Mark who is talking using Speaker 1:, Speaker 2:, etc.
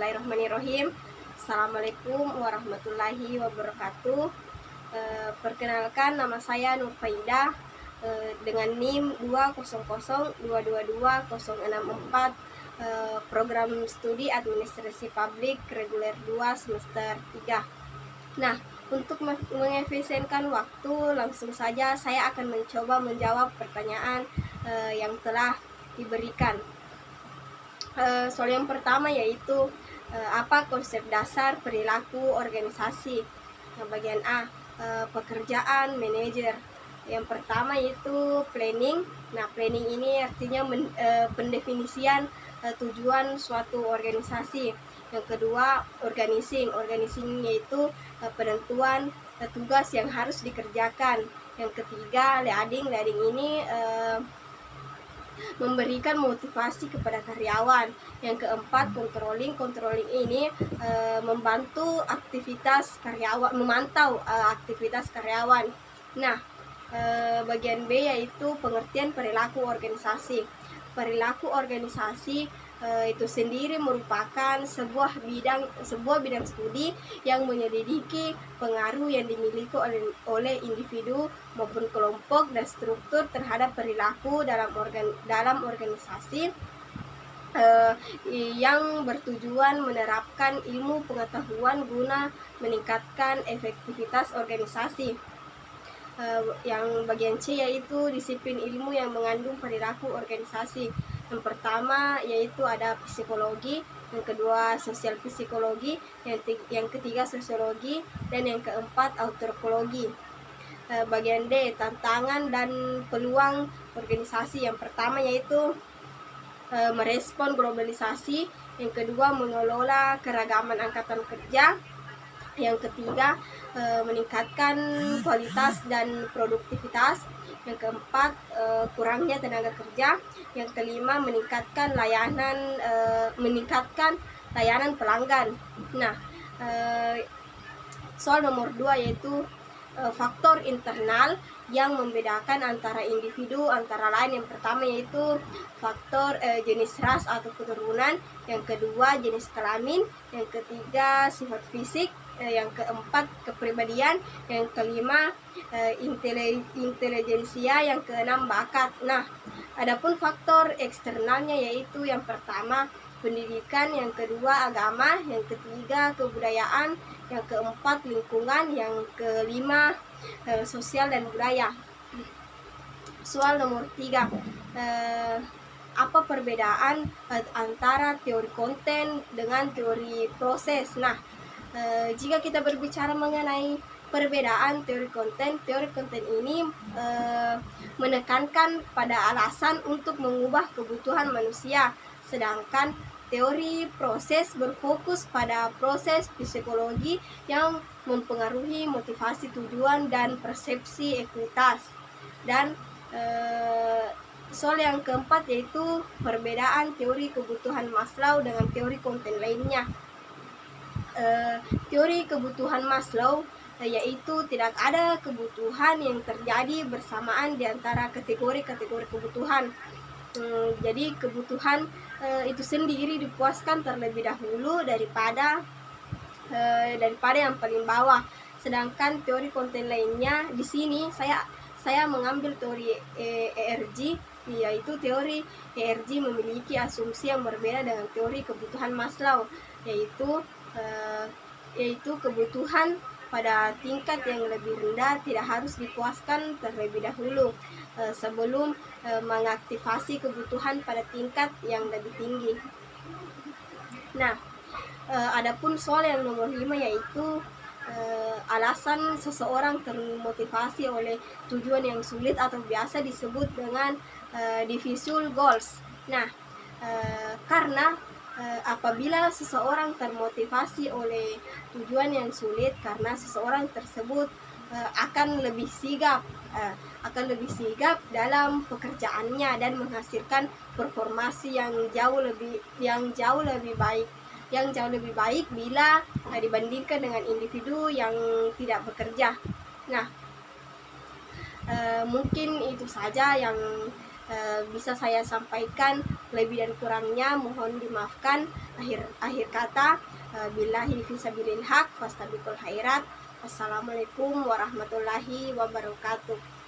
Speaker 1: Bismillahirrahmanirrahim. Assalamualaikum warahmatullahi wabarakatuh. Perkenalkan, nama saya Nur Faida dengan NIM 200222064, program studi Administrasi Publik reguler 2 semester 3. Nah, untuk mengefisienkan waktu, langsung saja saya akan mencoba menjawab pertanyaan yang telah diberikan. Soal yang pertama yaitu apa konsep dasar perilaku organisasi. Bagian A, pekerjaan manajer. Yang pertama yaitu planning. Nah, planning ini artinya pendefinisian tujuan suatu organisasi. Yang kedua, organizing. Organizing yaitu penentuan tugas yang harus dikerjakan. Yang ketiga, leading. Leading ini memberikan motivasi kepada karyawan. Yang keempat, controlling. Controlling ini membantu aktivitas karyawan, memantau aktivitas karyawan. Nah, bagian B yaitu pengertian perilaku organisasi. Perilaku organisasi itu sendiri merupakan sebuah bidang studi yang menyelidiki pengaruh yang dimiliki oleh individu maupun kelompok dan struktur terhadap perilaku dalam organisasi yang bertujuan menerapkan ilmu pengetahuan guna meningkatkan efektivitas organisasi. Yang bagian C yaitu disiplin ilmu yang mengandung perilaku organisasi. Yang pertama yaitu ada psikologi, yang kedua sosial psikologi, yang ketiga sosiologi, dan yang keempat antropologi. Bagian D, tantangan dan peluang organisasi. Yang pertama yaitu merespon globalisasi, yang kedua mengelola keragaman angkatan kerja, yang ketiga meningkatkan kualitas dan produktivitas, yang keempat kurangnya tenaga kerja, yang kelima meningkatkan layanan pelanggan. Nah, soal nomor 2 yaitu faktor internal yang membedakan antara individu antara lain. Yang pertama yaitu faktor jenis ras atau keturunan, yang kedua jenis kelamin, yang ketiga sifat fisik, yang keempat kepribadian, yang kelima intelijensia, yang keenam bakat. Nah, adapun faktor eksternalnya yaitu yang pertama pendidikan, yang kedua agama, yang ketiga kebudayaan, yang keempat lingkungan, yang kelima sosial dan budaya. Soal nomor 3, apa perbedaan antara teori konten dengan teori proses? Nah, jika kita berbicara mengenai perbedaan teori konten ini menekankan pada alasan untuk mengubah kebutuhan manusia, sedangkan teori proses berfokus pada proses psikologi yang mempengaruhi motivasi, tujuan, dan persepsi ekuitas. Dan soal yang keempat yaitu perbedaan teori kebutuhan Maslow dengan teori konten lainnya. Teori kebutuhan Maslow yaitu tidak ada kebutuhan yang terjadi bersamaan di antara kategori-kategori kebutuhan. Jadi kebutuhan itu sendiri dipuaskan terlebih dahulu daripada yang paling bawah. Sedangkan teori konten lainnya, di sini saya mengambil teori ERG, yaitu teori ERG memiliki asumsi yang berbeda dengan teori kebutuhan Maslow, yaitu kebutuhan pada tingkat yang lebih rendah tidak harus dipuaskan terlebih dahulu sebelum mengaktifasi kebutuhan pada tingkat yang lebih tinggi. Nah, adapun soal yang nomor 5 yaitu alasan seseorang termotivasi oleh tujuan yang sulit atau biasa disebut dengan difficult goals. Nah, karena apabila seseorang termotivasi oleh tujuan yang sulit, karena seseorang tersebut akan lebih sigap dalam pekerjaannya dan menghasilkan performasi yang jauh lebih baik bila dibandingkan dengan individu yang tidak bekerja. Nah, mungkin itu saja yang bisa saya sampaikan. Lebih dan kurangnya mohon dimaafkan. Akhir kata, billahi fisabilil haq fastabiqul khairat. Assalamualaikum warahmatullahi wabarakatuh.